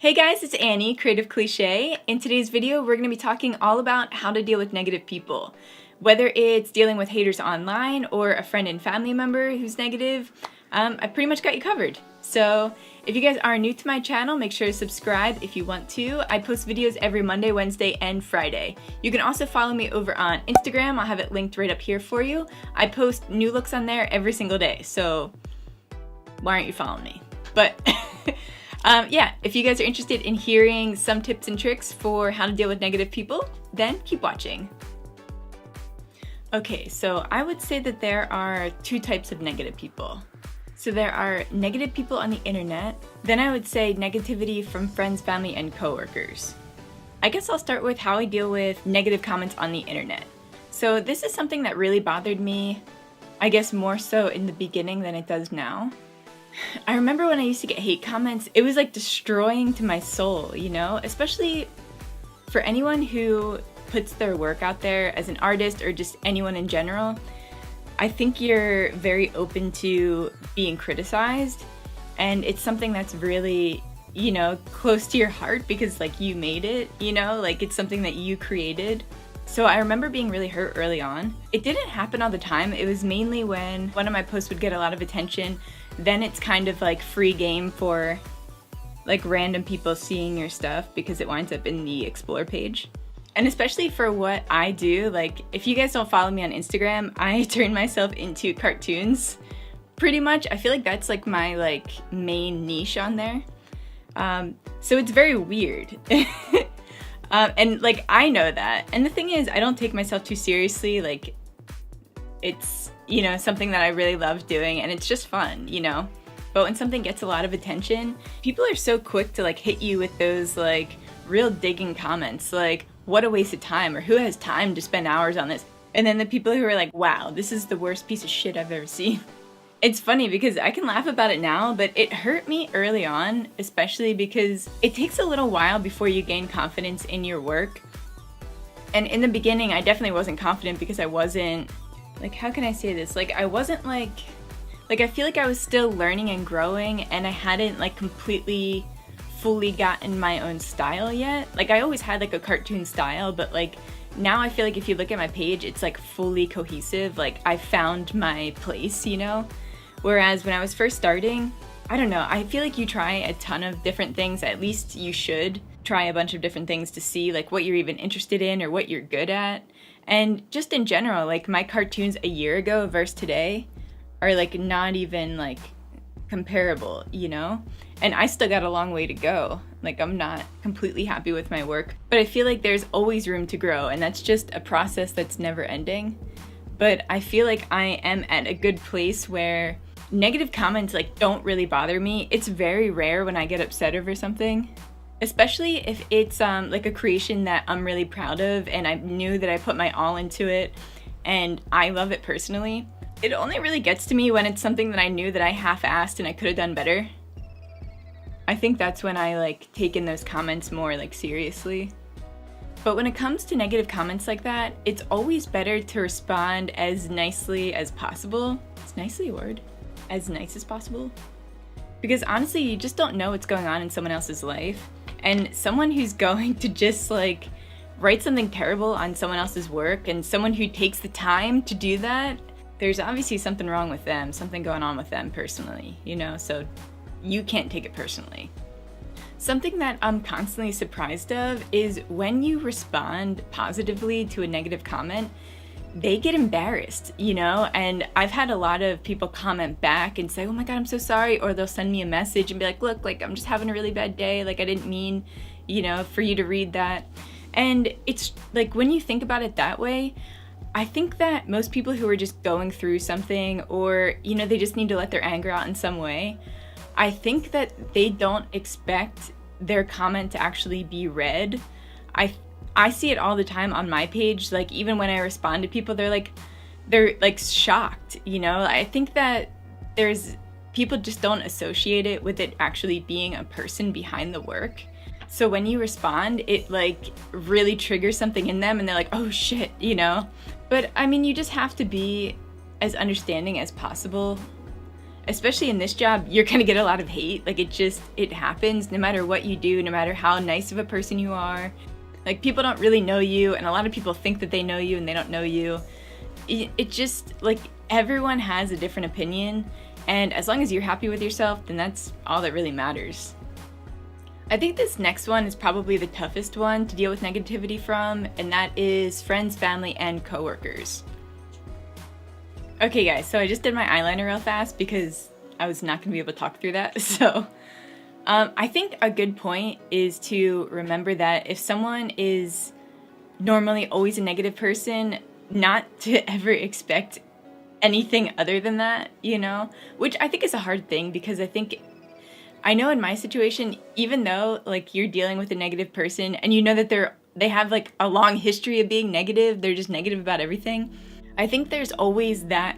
Hey guys, it's Annie, Creative.Cliche. In today's video, we're going to be talking all about how to deal with negative people. Whether it's dealing with haters online or a friend and family member who's negative, I pretty much got you covered. So if you guys are new to my channel, make sure to subscribe if you want to. I post videos every Monday, Wednesday, and Friday. You can also follow me over on Instagram. I'll have it linked right up here for you. I post new looks on there every single day, so why aren't you following me? But yeah, if you guys are interested in hearing some tips and tricks for how to deal with negative people, then keep watching. Okay, so I would say that there are two types of negative people. So there are negative people on the internet, then I would say negativity from friends, family, and coworkers. I guess I'll start with how I deal with negative comments on the internet. So this is something that really bothered me, I guess more so in the beginning than it does now. I remember when I used to get hate comments, it was like destroying to my soul, you know? Especially for anyone who puts their work out there as an artist or just anyone in general. I think you're very open to being criticized, and it's something that's really, you know, close to your heart because like you made it, you know? Like it's something that you created. So I remember being really hurt early on. It didn't happen all the time. It was mainly when one of my posts would get a lot of attention. Then it's kind of like free game for like random people seeing your stuff because it winds up in the explore page. And especially for what I do, like if you guys don't follow me on Instagram, I turn myself into cartoons pretty much. I feel like that's like my like main niche on there. So it's very weird. And like I know that, and the thing is I don't take myself too seriously. Like it's, you know, something that I really love doing and it's just fun, you know. But when something gets a lot of attention, people are so quick to like hit you with those like real digging comments like, what a waste of time, or who has time to spend hours on this? And then the people who are like, wow, this is the worst piece of shit I've ever seen. It's funny because I can laugh about it now, but it hurt me early on, especially because it takes a little while before you gain confidence in your work. And in the beginning, I definitely wasn't confident because I wasn't, like, how can I say this? Like, I wasn't like I feel like I was still learning and growing and I hadn't like completely fully gotten my own style yet. Like I always had like a cartoon style, but like now I feel like if you look at my page, it's like fully cohesive. Like I found my place, you know? Whereas when I was first starting, I don't know, I feel like you try a ton of different things. At least you should try a bunch of different things to see like what you're even interested in or what you're good at. And just in general, like my cartoons a year ago versus today are like not even like comparable, you know? And I still got a long way to go. Like I'm not completely happy with my work, but I feel like there's always room to grow, and that's just a process that's never ending. But I feel like I am at a good place where negative comments like don't really bother me. It's very rare when I get upset over something, especially if it's like a creation that I'm really proud of and I knew that I put my all into it and I love it personally. It only really gets to me when it's something that I knew that I half-assed and I could have done better. I think that's when I like take in those comments more like seriously. But when it comes to negative comments like that, it's always better to respond as nicely as possible. Is nicely a word? As nice as possible? Because honestly, you just don't know what's going on in someone else's life. And someone who's going to just like write something terrible on someone else's work, and someone who takes the time to do that, there's obviously something wrong with them, something going on with them personally, you know, so you can't take it personally. Something that I'm constantly surprised of is when you respond positively to a negative comment, they get embarrassed, you know, and I've had a lot of people comment back and say, oh my God, I'm so sorry, or they'll send me a message and be like, look, like I'm just having a really bad day, like I didn't mean, you know, for you to read that. And it's like when you think about it that way, I think that most people who are just going through something, or, you know, they just need to let their anger out in some way, I think that they don't expect their comment to actually be read. I see it all the time on my page. Like even when I respond to people, they're like shocked, you know? I think that people just don't associate it with it actually being a person behind the work. So when you respond, it like really triggers something in them and they're like, oh shit, you know? But I mean, you just have to be as understanding as possible. especially in this job, you're gonna get a lot of hate. Like it happens no matter what you do, no matter how nice of a person you are. Like people don't really know you, and a lot of people think that they know you and they don't know you. It just, like, everyone has a different opinion, and as long as you're happy with yourself, then that's all that really matters. I think this next one is probably the toughest one to deal with negativity from, and that is friends, family, and coworkers. Okay guys, so I just did my eyeliner real fast because I was not going to be able to talk through that. So I think a good point is to remember that if someone is normally always a negative person, not to ever expect anything other than that, you know? Which I think is a hard thing, because I know in my situation, even though like you're dealing with a negative person and you know that they have like a long history of being negative, they're just negative about everything, I think there's always that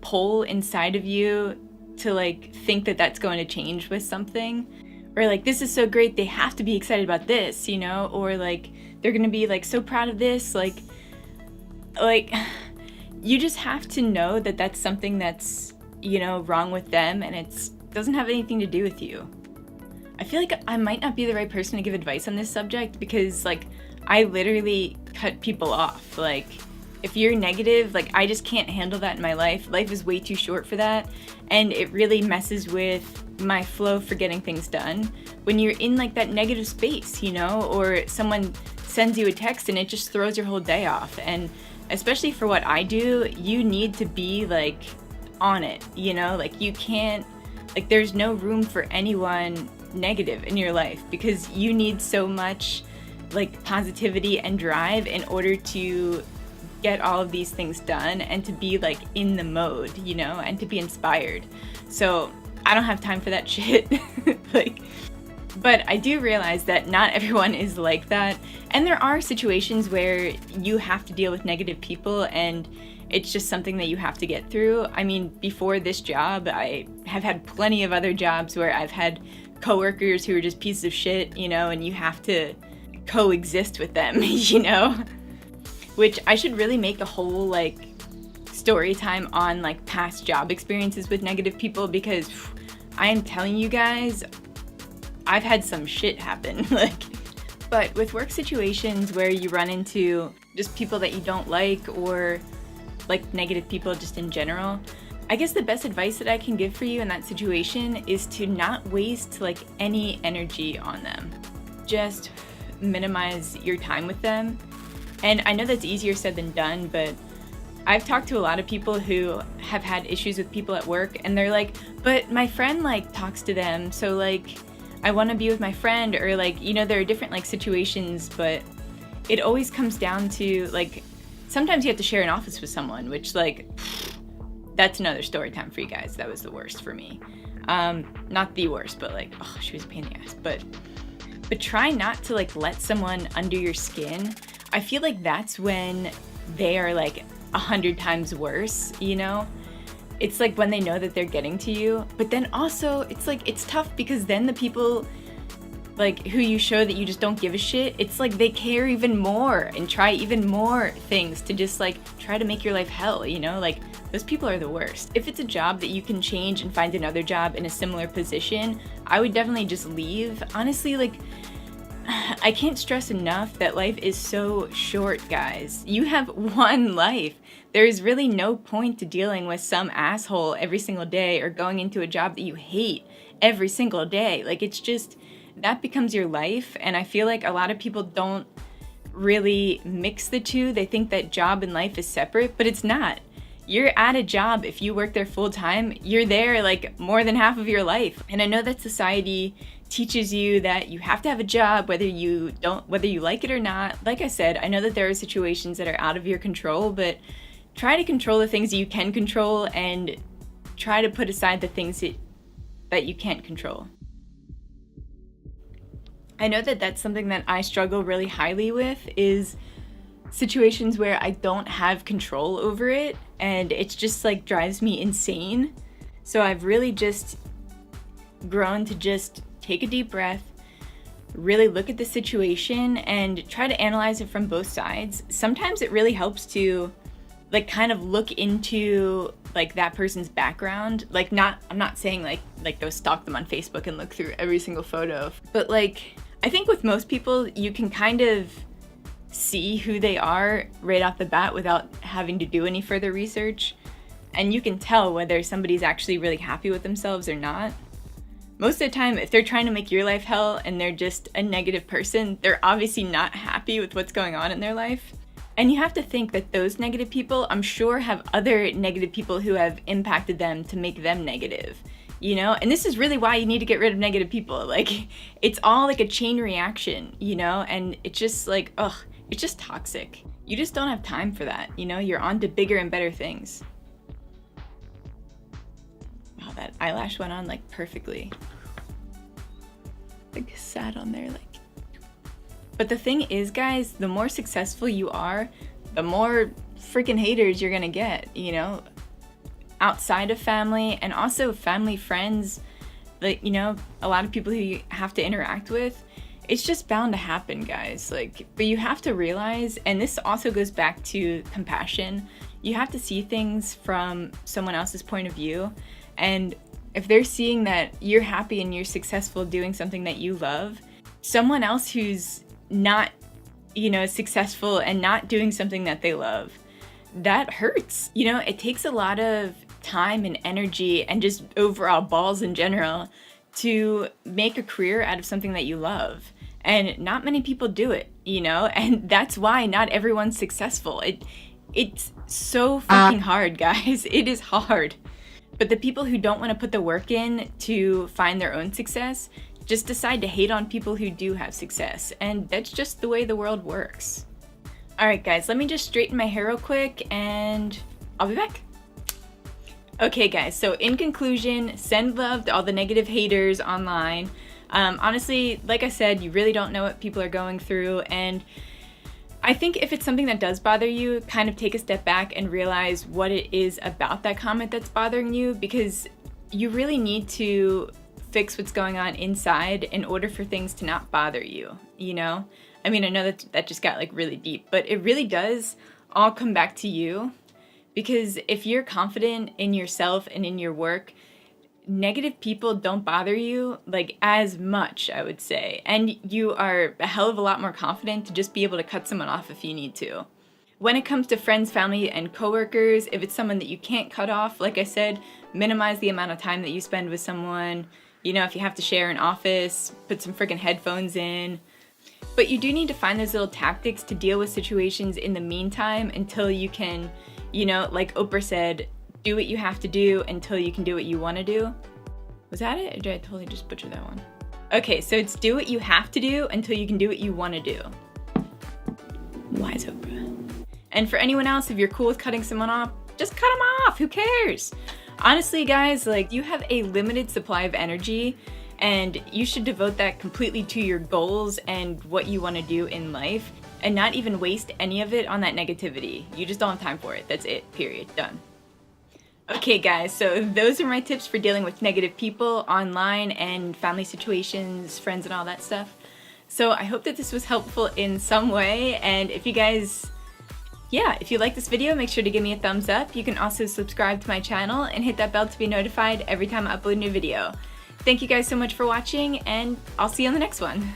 pull inside of you to like think that that's going to change with something, or like, this is so great, they have to be excited about this, you know, or like they're gonna be like so proud of this, like you just have to know that that's something that's, you know, wrong with them, and it doesn't have anything to do with you. I feel like I might not be the right person to give advice on this subject, because like I literally cut people off. Like if you're negative, like I just can't handle that in my life. Life is way too short for that, and it really messes with my flow for getting things done when you're in like that negative space, you know, or someone sends you a text and it just throws your whole day off. And especially for what I do, you need to be like on it, you know, like you can't, like there's no room for anyone negative in your life, because you need so much like positivity and drive in order to get all of these things done and to be like in the mode, you know, and to be inspired. So I don't have time for that shit. But I do realize that not everyone is like that, and there are situations where you have to deal with negative people, and it's just something that you have to get through. I mean, before this job, I have had plenty of other jobs where I've had coworkers who are just pieces of shit, you know, and you have to coexist with them, you know? Which I should really make a whole like story time on like past job experiences with negative people, because I am telling you guys, I've had some shit happen. But with work situations where you run into just people that you don't like, or like negative people just in general, I guess the best advice that I can give for you in that situation is to not waste like any energy on them. Just minimize your time with them. And I know that's easier said than done, but I've talked to a lot of people who have had issues with people at work, and they're like, but my friend like talks to them, so like I want to be with my friend, or like, you know, there are different like situations, but it always comes down to like, sometimes you have to share an office with someone, which like, that's another story time for you guys. That was the worst for me. Not the worst, but like, oh, she was a pain in the ass. But try not to like let someone under your skin. I feel like that's when they are like 100 times worse, you know? It's like when they know that they're getting to you, but then also it's like, it's tough because then the people like who you show that you just don't give a shit, it's like they care even more and try even more things to just like try to make your life hell, you know? Like those people are the worst. If it's a job that you can change and find another job in a similar position, I would definitely just leave. Honestly, like I can't stress enough that life is so short, guys. You have one life. There's really no point to dealing with some asshole every single day, or going into a job that you hate every single day. Like it's just, that becomes your life. And I feel like a lot of people don't really mix the two. They think that job and life is separate, but it's not. You're at a job, if you work there full time, you're there like more than half of your life. And I know that society teaches you that you have to have a job whether you like it or not. Like I said, I know that there are situations that are out of your control, but try to control the things that you can control and try to put aside the things that you can't control. I know that that's something that I struggle really highly with, is situations where I don't have control over it, and it's just like drives me insane. So I've really just grown to just take a deep breath, really look at the situation and try to analyze it from both sides. Sometimes it really helps to like kind of look into like that person's background. Like I'm not saying like go stalk them on Facebook and look through every single photo, but like I think with most people you can kind of see who they are right off the bat without having to do any further research. And you can tell whether somebody's actually really happy with themselves or not. Most of the time, if they're trying to make your life hell and they're just a negative person, they're obviously not happy with what's going on in their life. And you have to think that those negative people, I'm sure, have other negative people who have impacted them to make them negative, you know? And this is really why you need to get rid of negative people. Like, it's all like a chain reaction, you know? And it's just like, ugh, it's just toxic. You just don't have time for that, you know? You're on to bigger and better things. Wow, that eyelash went on like perfectly. Like sat on there like. But the thing is, guys, the more successful you are, the more freaking haters you're gonna get, you know? Outside of family and also family, friends, like, you know, a lot of people who you have to interact with. It's just bound to happen, guys. Like, but you have to realize, and this also goes back to compassion, you have to see things from someone else's point of view. And if they're seeing that you're happy and you're successful doing something that you love, someone else who's not, you know, successful and not doing something that they love, that hurts. You know, it takes a lot of time and energy and just overall balls in general to make a career out of something that you love. And not many people do it, you know, and that's why not everyone's successful. It's so freaking hard, guys. It is hard. But the people who don't want to put the work in to find their own success just decide to hate on people who do have success. And that's just the way the world works. Alright guys, let me just straighten my hair real quick and I'll be back. Okay guys, so in conclusion, send love to all the negative haters online. Honestly, like I said, you really don't know what people are going through, and I think if it's something that does bother you, kind of take a step back and realize what it is about that comment that's bothering you, because you really need to fix what's going on inside in order for things to not bother you, you know? I mean, I know that just got like really deep, but it really does all come back to you, because if you're confident in yourself and in your work, negative people don't bother you like as much, I would say. And you are a hell of a lot more confident to just be able to cut someone off if you need to. When it comes to friends, family, and coworkers, if it's someone that you can't cut off, like I said, minimize the amount of time that you spend with someone. You know, if you have to share an office, put some freaking headphones in. But you do need to find those little tactics to deal with situations in the meantime until you can, you know, like Oprah said, do what you have to do until you can do what you want to do. Was that it? Or did I totally just butcher that one? Okay, so it's do what you have to do until you can do what you want to do. Wise Oprah. And for anyone else, if you're cool with cutting someone off, just cut them off. Who cares? Honestly, guys, like, you have a limited supply of energy, and you should devote that completely to your goals and what you want to do in life, and not even waste any of it on that negativity. You just don't have time for it. That's it. Period. Done. Okay guys, so those are my tips for dealing with negative people online and family situations, friends and all that stuff. So I hope that this was helpful in some way, and if you guys, if you like this video, make sure to give me a thumbs up. You can also subscribe to my channel and hit that bell to be notified every time I upload a new video. Thank you guys so much for watching, and I'll see you on the next one.